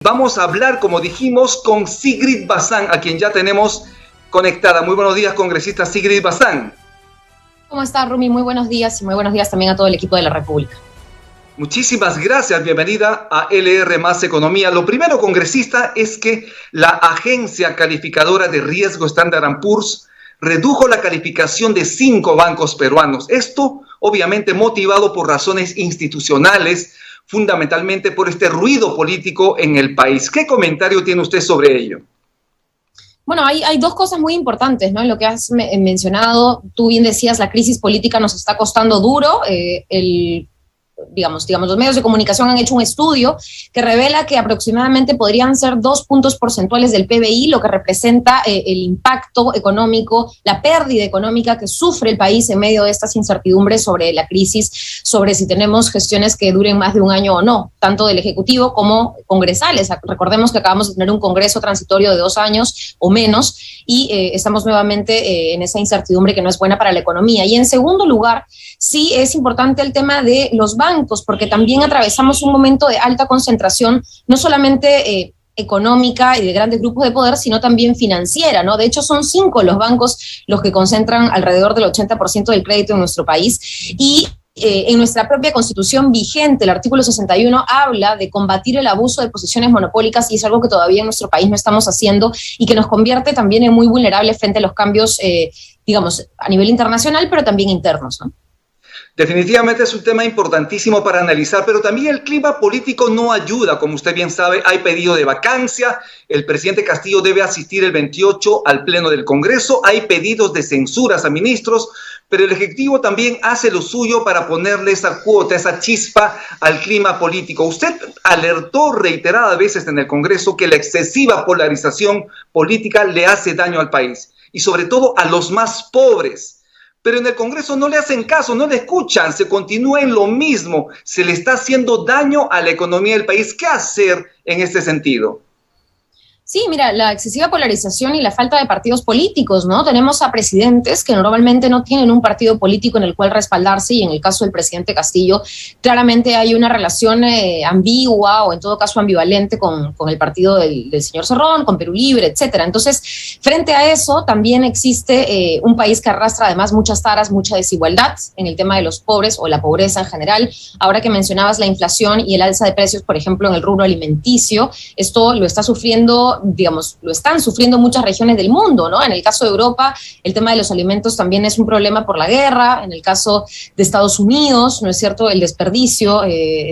Vamos a hablar, como dijimos, con Sigrid Bazán, a quien ya tenemos conectada. Muy buenos días, congresista Sigrid Bazán. ¿Cómo está, Rumi? Muy buenos días y muy buenos días también a todo el equipo de la República. Muchísimas gracias, bienvenida a LR Más Economía. Lo primero, congresista, es que la agencia calificadora de riesgo Standard & Poor's redujo la calificación de 5 bancos peruanos. Esto, obviamente, motivado por razones institucionales, fundamentalmente por este ruido político en el país. ¿Qué comentario tiene usted sobre ello? Bueno, hay dos cosas muy importantes, ¿no? En lo que has mencionado, tú bien decías, la crisis política nos está costando duro. Digamos, los medios de comunicación han hecho un estudio que revela que aproximadamente podrían ser 2 puntos porcentuales del PBI, lo que representa el impacto económico, la pérdida económica que sufre el país en medio de estas incertidumbres sobre la crisis, sobre si tenemos gestiones que duren más de un año o no, tanto del Ejecutivo como congresales. Recordemos que acabamos de tener un Congreso transitorio de 2 años o menos y estamos nuevamente en esa incertidumbre que no es buena para la economía. Y en segundo lugar, sí es importante el tema de los bancos, porque también atravesamos un momento de alta concentración, no solamente económica y de grandes grupos de poder, sino también financiera, ¿no? De hecho, son 5 los bancos los que concentran alrededor del 80% del crédito en nuestro país. Y en nuestra propia Constitución vigente, el artículo 61 habla de combatir el abuso de posiciones monopólicas, y es algo que todavía en nuestro país no estamos haciendo y que nos convierte también en muy vulnerables frente a los cambios, a nivel internacional, pero también internos, ¿no? Definitivamente es un tema importantísimo para analizar, pero también el clima político no ayuda. Como usted bien sabe, hay pedido de vacancia, el presidente Castillo debe asistir el 28 al pleno del Congreso, hay pedidos de censuras a ministros, pero el Ejecutivo también hace lo suyo para ponerle esa cuota, esa chispa al clima político. Usted alertó reiteradas veces en el Congreso que la excesiva polarización política le hace daño al país y sobre todo a los más pobres. Pero en el Congreso no le hacen caso, no le escuchan, se continúa en lo mismo, se le está haciendo daño a la economía del país. ¿Qué hacer en este sentido? Sí, mira, la excesiva polarización y la falta de partidos políticos, ¿no? Tenemos a presidentes que normalmente no tienen un partido político en el cual respaldarse, y en el caso del presidente Castillo, claramente hay una relación ambigua o en todo caso ambivalente con el partido del señor Cerrón, con Perú Libre, etcétera. Entonces, frente a eso, también existe un país que arrastra además muchas taras, mucha desigualdad en el tema de los pobres o la pobreza en general. Ahora que mencionabas la inflación y el alza de precios, por ejemplo, en el rubro alimenticio, esto lo está sufriendo, lo están sufriendo muchas regiones del mundo, ¿no? En el caso de Europa, el tema de los alimentos también es un problema por la guerra. En el caso de Estados Unidos, ¿no es cierto?, el desperdicio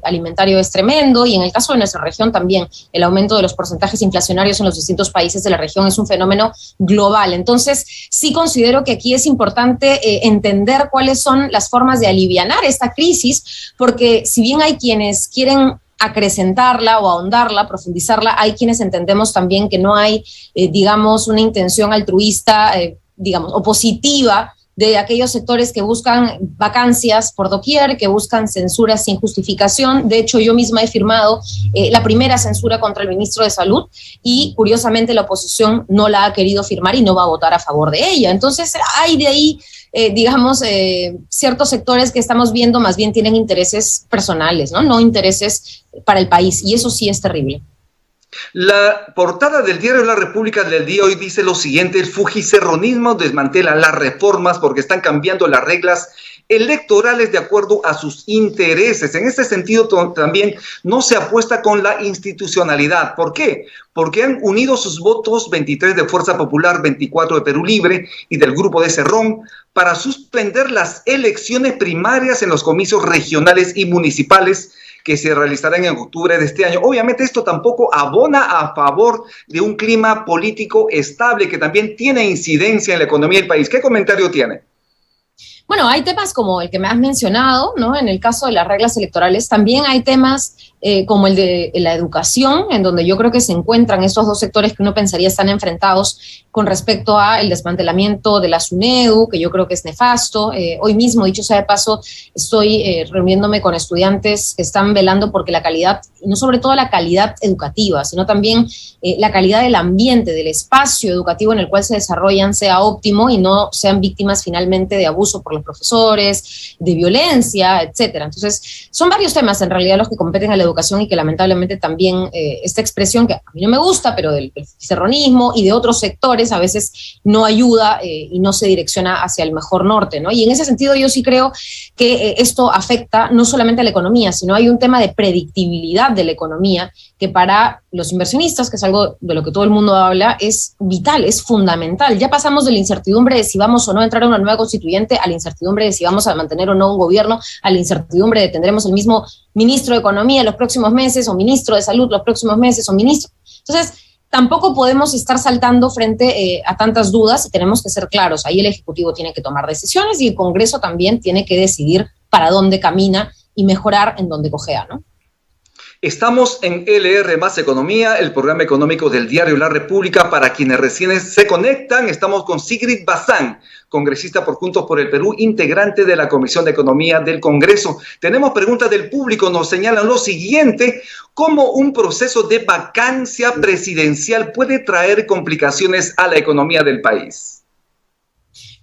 alimentario es tremendo, y en el caso de nuestra región también el aumento de los porcentajes inflacionarios en los distintos países de la región es un fenómeno global. Entonces, sí considero que aquí es importante entender cuáles son las formas de alivianar esta crisis, porque si bien hay quienes quieren acrecentarla o ahondarla, profundizarla, hay quienes entendemos también que no hay, una intención altruista, o positiva de aquellos sectores que buscan vacancias por doquier, que buscan censuras sin justificación. De hecho, yo misma he firmado la primera censura contra el ministro de Salud y, curiosamente, la oposición no la ha querido firmar y no va a votar a favor de ella. Entonces, hay de ahí ciertos sectores que estamos viendo más bien tienen intereses personales, ¿no? No intereses para el país, y eso sí es terrible. La portada del diario La República del día hoy dice lo siguiente: el fujicerronismo desmantela las reformas porque están cambiando las reglas electorales de acuerdo a sus intereses. En este sentido también no se apuesta con la institucionalidad. ¿Por qué? Porque han unido sus votos 23 de Fuerza Popular, 24 de Perú Libre y del Grupo de Cerrón para suspender las elecciones primarias en los comicios regionales y municipales que se realizarán en octubre de este año. Obviamente esto tampoco abona a favor de un clima político estable que también tiene incidencia en la economía del país. ¿Qué comentario tiene? Bueno, hay temas como el que me has mencionado, ¿no? En el caso de las reglas electorales, también hay temas como el de la educación, en donde yo creo que se encuentran estos dos sectores que uno pensaría están enfrentados con respecto al desmantelamiento de la SUNEDU, que yo creo que es nefasto. Hoy mismo, dicho sea de paso, estoy reuniéndome con estudiantes que están velando porque la calidad, y no sobre todo la calidad educativa, sino también la calidad del ambiente, del espacio educativo en el cual se desarrollan, sea óptimo y no sean víctimas finalmente de abuso por los los profesores, de violencia, etcétera. Entonces, son varios temas en realidad los que competen a la educación y que lamentablemente también esta expresión que a mí no me gusta, pero del cicerronismo y de otros sectores a veces no ayuda y no se direcciona hacia el mejor norte, ¿no? Y en ese sentido yo sí creo que esto afecta no solamente a la economía, sino hay un tema de predictibilidad de la economía que para los inversionistas, que es algo de lo que todo el mundo habla, es vital, es fundamental. Ya pasamos de la incertidumbre de si vamos o no a entrar a una nueva constituyente a la incertidumbre de si vamos a mantener o no un gobierno, a la incertidumbre de tendremos el mismo ministro de Economía en los próximos meses o ministro de Salud los próximos meses o ministro. Entonces, tampoco podemos estar saltando frente a tantas dudas y tenemos que ser claros. Ahí el Ejecutivo tiene que tomar decisiones y el Congreso también tiene que decidir para dónde camina y mejorar en donde cojea, ¿no? Estamos en LR Más Economía, el programa económico del diario La República. Para quienes recién se conectan, estamos con Sigrid Bazán, congresista por Juntos por el Perú, integrante de la Comisión de Economía del Congreso. Tenemos preguntas del público, nos señalan lo siguiente: ¿cómo un proceso de vacancia presidencial puede traer complicaciones a la economía del país?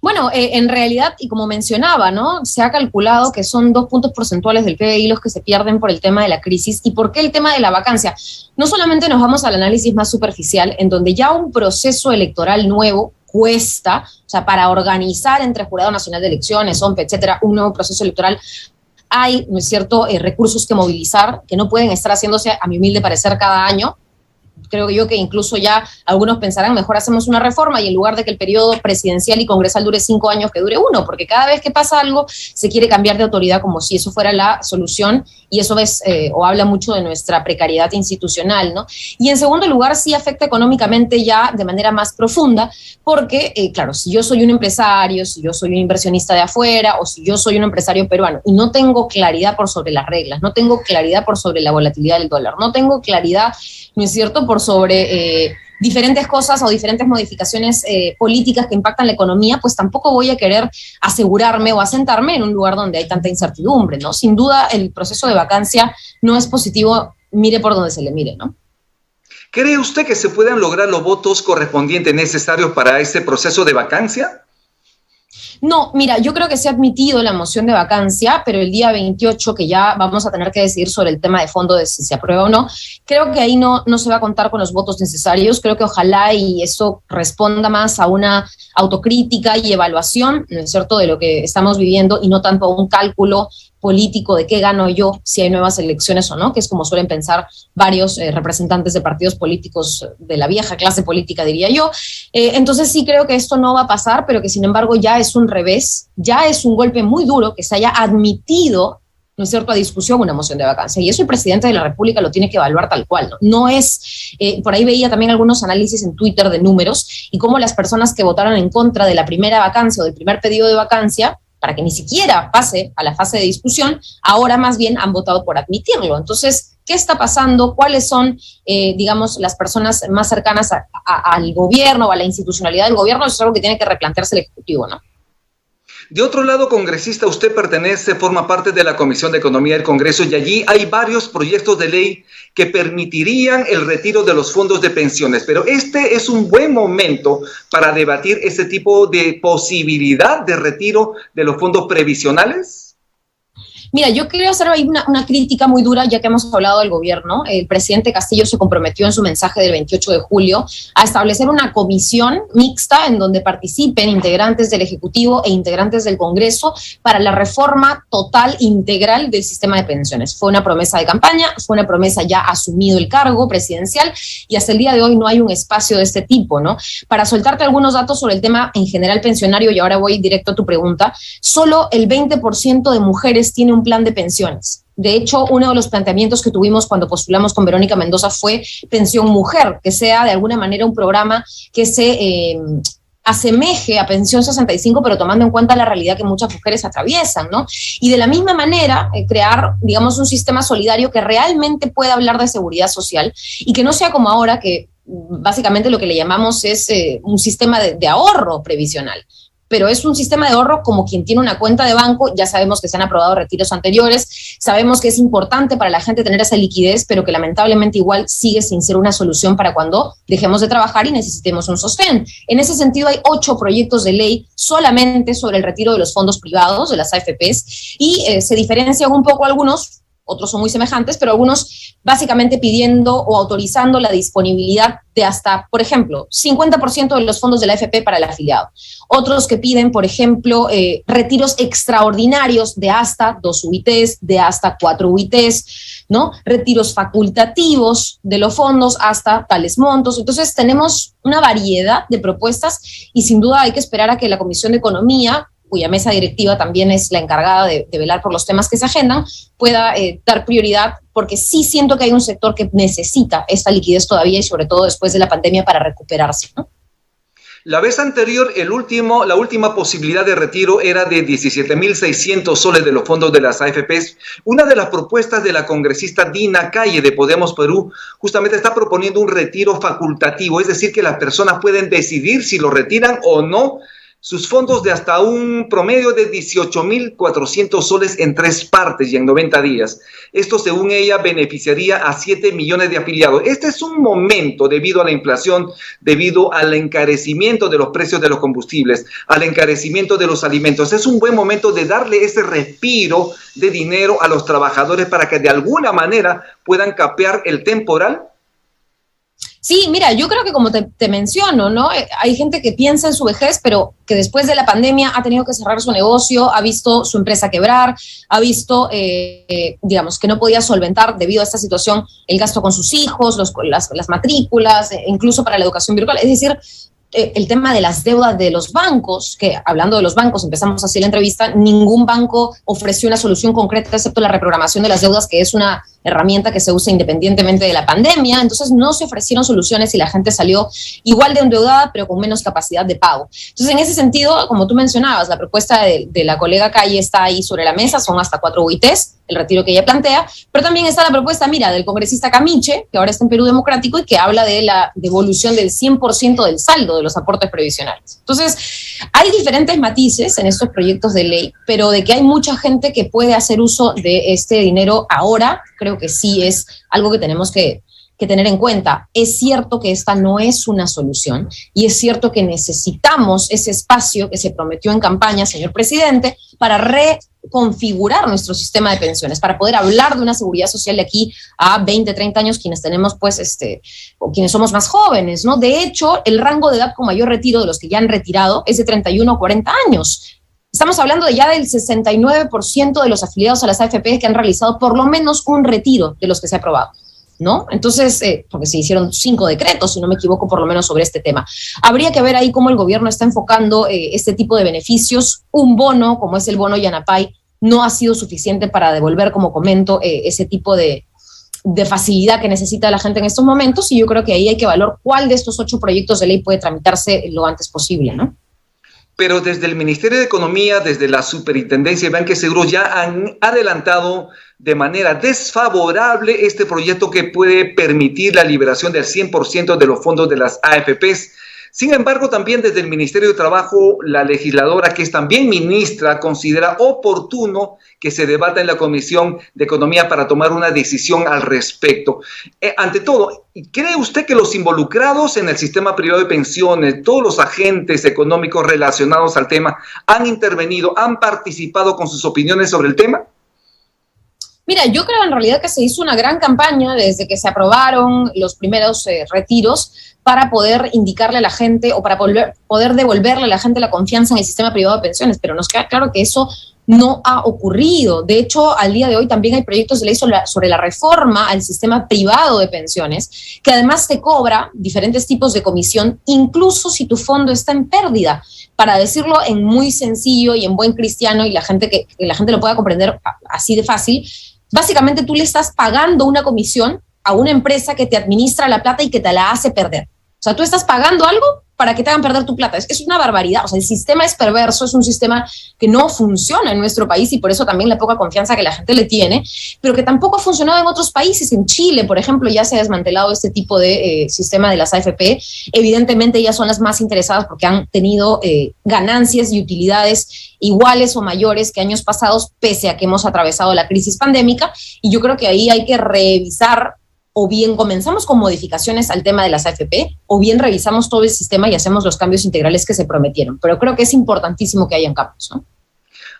Bueno, en realidad, y como mencionaba, ¿no? Se ha calculado que son 2 puntos porcentuales del PBI los que se pierden por el tema de la crisis. ¿Y por qué el tema de la vacancia? No solamente nos vamos al análisis más superficial, en donde ya un proceso electoral nuevo cuesta, o sea, para organizar entre Jurado Nacional de Elecciones, OMPE, etcétera, un nuevo proceso electoral, hay, ¿no es cierto?, recursos que movilizar, que no pueden estar haciéndose, a mi humilde parecer, cada año. Creo yo que incluso ya algunos pensarán, mejor hacemos una reforma y en lugar de que el periodo presidencial y congresal dure 5 años, que dure 1, porque cada vez que pasa algo se quiere cambiar de autoridad como si eso fuera la solución y eso es o habla mucho de nuestra precariedad institucional, ¿no? Y en segundo lugar, sí afecta económicamente ya de manera más profunda, porque, claro, si yo soy un empresario, si yo soy un inversionista de afuera o si yo soy un empresario peruano y no tengo claridad por sobre las reglas, no tengo claridad por sobre la volatilidad del dólar, no tengo claridad, ¿no es cierto?, por sobre diferentes cosas o diferentes modificaciones políticas que impactan la economía, pues tampoco voy a querer asegurarme o asentarme en un lugar donde hay tanta incertidumbre, ¿no? Sin duda, el proceso de vacancia no es positivo, mire por donde se le mire, ¿no? ¿Cree usted que se puedan lograr los votos correspondientes necesarios para este proceso de vacancia? No, mira, yo creo que se ha admitido la moción de vacancia, pero el día 28, que ya vamos a tener que decidir sobre el tema de fondo de si se aprueba o no, creo que ahí no se va a contar con los votos necesarios. Creo que ojalá y eso responda más a una autocrítica y evaluación, ¿no es cierto?, de lo que estamos viviendo y no tanto a un cálculo político de qué gano yo si hay nuevas elecciones o no, que es como suelen pensar varios representantes de partidos políticos de la vieja clase política, diría yo. Entonces sí creo que esto no va a pasar, pero que sin embargo ya es un revés, ya es un golpe muy duro que se haya admitido, ¿no es cierto?, a discusión una moción de vacancia. Y eso el presidente de la República lo tiene que evaluar tal cual, ¿no? No es, por ahí veía también algunos análisis en Twitter de números y cómo las personas que votaron en contra de la primera vacancia o del primer pedido de vacancia, para que ni siquiera pase a la fase de discusión, ahora más bien han votado por admitirlo. Entonces, ¿qué está pasando? ¿Cuáles son, digamos, las personas más cercanas al gobierno o a la institucionalidad del gobierno? Eso es algo que tiene que replantearse el Ejecutivo, ¿no? De otro lado, congresista, usted forma parte de la Comisión de Economía del Congreso y allí hay varios proyectos de ley que permitirían el retiro de los fondos de pensiones. Pero este es un buen momento para debatir ese tipo de posibilidad de retiro de los fondos previsionales. Mira, yo quiero hacer ahí una crítica muy dura, ya que hemos hablado del gobierno. El presidente Castillo se comprometió en su mensaje del 28 de julio a establecer una comisión mixta en donde participen integrantes del Ejecutivo e integrantes del Congreso para la reforma total, integral del sistema de pensiones. Fue una promesa de campaña, fue una promesa ya asumido el cargo presidencial y hasta el día de hoy no hay un espacio de este tipo, ¿no? Para soltarte algunos datos sobre el tema en general pensionario, y ahora voy directo a tu pregunta, solo el 20% de mujeres tiene un plan de pensiones. De hecho, uno de los planteamientos que tuvimos cuando postulamos con Verónica Mendoza fue Pensión Mujer, que sea de alguna manera un programa que se asemeje a Pensión 65, pero tomando en cuenta la realidad que muchas mujeres atraviesan, ¿no? Y de la misma manera, crear, digamos, un sistema solidario que realmente pueda hablar de seguridad social y que no sea como ahora, que básicamente lo que le llamamos es un sistema de ahorro previsional. pero es un sistema de ahorro como quien tiene una cuenta de banco. Ya sabemos que se han aprobado retiros anteriores, sabemos que es importante para la gente tener esa liquidez, pero que lamentablemente igual sigue sin ser una solución para cuando dejemos de trabajar y necesitemos un sostén. En ese sentido, hay 8 proyectos de ley solamente sobre el retiro de los fondos privados, de las AFPs, y se diferencian un poco algunos, otros son muy semejantes, pero algunos básicamente pidiendo o autorizando la disponibilidad de hasta, por ejemplo, 50% de los fondos de la AFP para el afiliado. Otros que piden, por ejemplo, retiros extraordinarios de hasta 2 UITs, de hasta 4 UITs, ¿no? Retiros facultativos de los fondos hasta tales montos. Entonces tenemos una variedad de propuestas y sin duda hay que esperar a que la Comisión de Economía, cuya mesa directiva también es la encargada de velar por los temas que se agendan, pueda dar prioridad, porque sí siento que hay un sector que necesita esta liquidez todavía y sobre todo después de la pandemia para recuperarse, ¿no? La vez anterior, la última posibilidad de retiro era de 17.600 soles de los fondos de las AFPs. Una de las propuestas de la congresista Dina Calle de Podemos Perú justamente está proponiendo un retiro facultativo, es decir, que las personas pueden decidir si lo retiran o no sus fondos de hasta un promedio de 18.400 soles en 3 partes y en 90 días. Esto, según ella, beneficiaría a 7 millones de afiliados. Este es un momento, debido a la inflación, debido al encarecimiento de los precios de los combustibles, al encarecimiento de los alimentos. Es un buen momento de darle ese respiro de dinero a los trabajadores para que de alguna manera puedan capear el temporal. Sí, mira, yo creo que como te menciono, ¿no? Hay gente que piensa en su vejez, pero que después de la pandemia ha tenido que cerrar su negocio, ha visto su empresa quebrar, ha visto, digamos, que no podía solventar debido a esta situación el gasto con sus hijos, las matrículas, incluso para la educación virtual. Es decir, el tema de las deudas de los bancos, que hablando de los bancos, empezamos así la entrevista, ningún banco ofreció una solución concreta excepto la reprogramación de las deudas, que es una herramienta que se usa independientemente de la pandemia. Entonces no se ofrecieron soluciones y la gente salió igual de endeudada, pero con menos capacidad de pago. Entonces, en ese sentido, como tú mencionabas, la propuesta de la colega Calle está ahí sobre la mesa, son hasta 4 UITs, el retiro que ella plantea, pero también está la propuesta, mira, del congresista Camiche, que ahora está en Perú Democrático y que habla de la devolución del 100% del saldo de los aportes previsionales. Entonces, hay diferentes matices en estos proyectos de ley, pero de que hay mucha gente que puede hacer uso de este dinero ahora, creo que sí es algo que tenemos que tener en cuenta. Es cierto que esta no es una solución y es cierto que necesitamos ese espacio que se prometió en campaña, señor presidente, para reconfigurar nuestro sistema de pensiones, para poder hablar de una seguridad social de aquí a 20, 30 años, quienes tenemos, pues, o quienes somos más jóvenes, ¿no? De hecho, el rango de edad con mayor retiro de los que ya han retirado es de 31 a 40 años. Estamos hablando de ya del 69% de los afiliados a las AFP que han realizado por lo menos un retiro de los que se ha aprobado, ¿no? Entonces, porque se hicieron 5 decretos, si no me equivoco, por lo menos sobre este tema. Habría que ver ahí cómo el gobierno está enfocando este tipo de beneficios. Un bono, como es el bono Yanapay, no ha sido suficiente para devolver, como comento, ese tipo de facilidad que necesita la gente en estos momentos, y yo creo que ahí hay que valorar cuál de estos 8 proyectos de ley puede tramitarse lo antes posible, ¿no? Pero desde el Ministerio de Economía, desde la Superintendencia de Banque Seguros, ya han adelantado de manera desfavorable este proyecto que puede permitir la liberación del 100% de los fondos de las AFPs. Sin embargo, también desde el Ministerio de Trabajo, la legisladora, que es también ministra, considera oportuno que se debata en la Comisión de Economía para tomar una decisión al respecto. Ante todo, ¿cree usted que los involucrados en el sistema privado de pensiones, todos los agentes económicos relacionados al tema, han intervenido, han participado con sus opiniones sobre el tema? Mira, yo creo en realidad que se hizo una gran campaña desde que se aprobaron los primeros retiros para poder indicarle a la gente o para poder devolverle a la gente la confianza en el sistema privado de pensiones, pero nos queda claro que eso no ha ocurrido. De hecho, al día de hoy también hay proyectos de ley sobre la reforma al sistema privado de pensiones, que además te cobra diferentes tipos de comisión, incluso si tu fondo está en pérdida. Para decirlo en muy sencillo y en buen cristiano, y que la gente lo pueda comprender así de fácil, básicamente tú le estás pagando una comisión a una empresa que te administra la plata y que te la hace perder. O sea, tú estás pagando algo para que te hagan perder tu plata. Es una barbaridad. O sea, el sistema es perverso, es un sistema que no funciona en nuestro país y por eso también la poca confianza que la gente le tiene, pero que tampoco ha funcionado en otros países. En Chile, por ejemplo, ya se ha desmantelado este tipo de sistema de las AFP. Evidentemente, ellas son las más interesadas porque han tenido ganancias y utilidades iguales o mayores que años pasados, pese a que hemos atravesado la crisis pandémica. Y yo creo que ahí hay que revisar, o bien comenzamos con modificaciones al tema de las AFP, o bien revisamos todo el sistema y hacemos los cambios integrales que se prometieron. Pero creo que es importantísimo que hayan cambios, ¿no?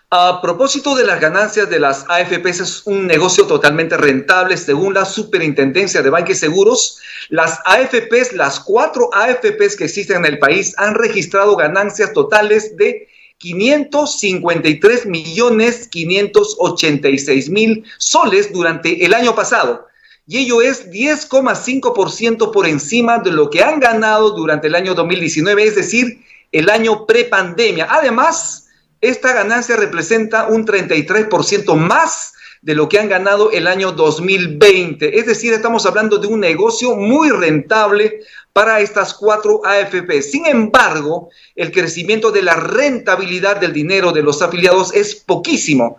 A propósito de las ganancias de las AFPs, es un negocio totalmente rentable. Según la Superintendencia de Banca y Seguros, las AFPs, las 4 AFPs que existen en el país, han registrado ganancias totales de 553.586.000 soles durante el año pasado. Y ello es 10,5% por encima de lo que han ganado durante el año 2019, es decir, el año prepandemia. Además, esta ganancia representa un 33% más de lo que han ganado el año 2020. Es decir, estamos hablando de un negocio muy rentable para estas 4 AFP. Sin embargo, el crecimiento de la rentabilidad del dinero de los afiliados es poquísimo.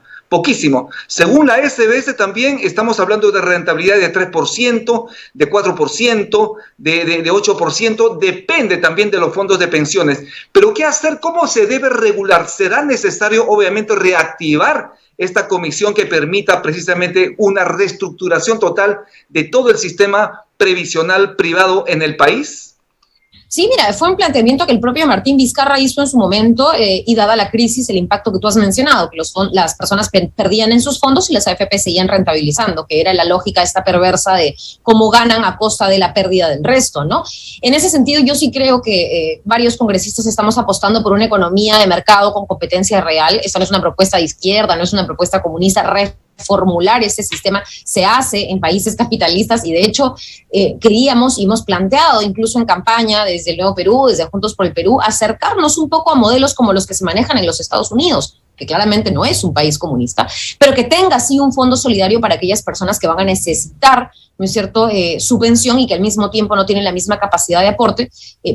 Según la SBS también estamos hablando de rentabilidad de 3%, de 4%, de 8%, depende también de los fondos de pensiones. Pero ¿qué hacer? ¿Cómo se debe regular? ¿Será necesario obviamente reactivar esta comisión que permita precisamente una reestructuración total de todo el sistema previsional privado en el país? Sí, mira, fue un planteamiento que el propio Martín Vizcarra hizo en su momento y dada la crisis, el impacto que tú has mencionado, que las personas perdían en sus fondos y las AFP seguían rentabilizando, que era la lógica esta perversa de cómo ganan a costa de la pérdida del resto, ¿no? En ese sentido, yo sí creo que varios congresistas estamos apostando por una economía de mercado con competencia real. Esta no es una propuesta de izquierda, no es una propuesta comunista. Reformular ese sistema se hace en países capitalistas y de hecho queríamos y hemos planteado incluso en campaña desde el Nuevo Perú, desde Juntos por el Perú, acercarnos un poco a modelos como los que se manejan en los Estados Unidos, que claramente no es un país comunista, pero que tenga sí un fondo solidario para aquellas personas que van a necesitar, ¿no es cierto?, subvención y que al mismo tiempo no tienen la misma capacidad de aporte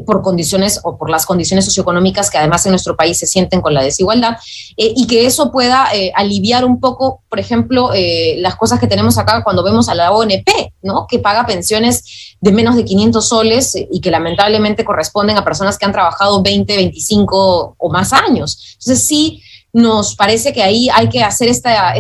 por condiciones o por las condiciones socioeconómicas que además en nuestro país se sienten con la desigualdad, y que eso pueda aliviar un poco, por ejemplo, las cosas que tenemos acá cuando vemos a la ONP, ¿no?, que paga pensiones de menos de 500 soles y que lamentablemente corresponden a personas que han trabajado 20, 25 o más años. Entonces sí, nos parece que ahí hay que hacer esta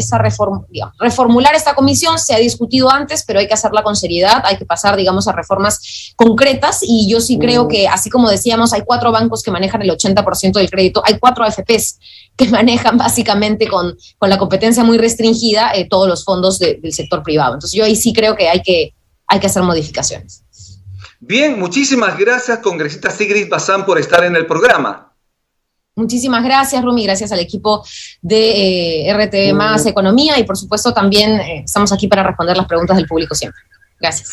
reformular esta comisión. Se ha discutido antes, pero hay que hacerla con seriedad, hay que pasar, digamos, a reformas concretas, y yo sí creo que, así como decíamos, hay 4 bancos que manejan el 80% del crédito, hay 4 AFPs que manejan básicamente con la competencia muy restringida todos los fondos del sector privado. Entonces yo ahí sí creo que hay que hacer modificaciones. Bien, muchísimas gracias, congresista Sigrid Bazán, por estar en el programa. Muchísimas gracias, Rumi, gracias al equipo de RTV Más Economía y por supuesto también estamos aquí para responder las preguntas del público siempre. Gracias.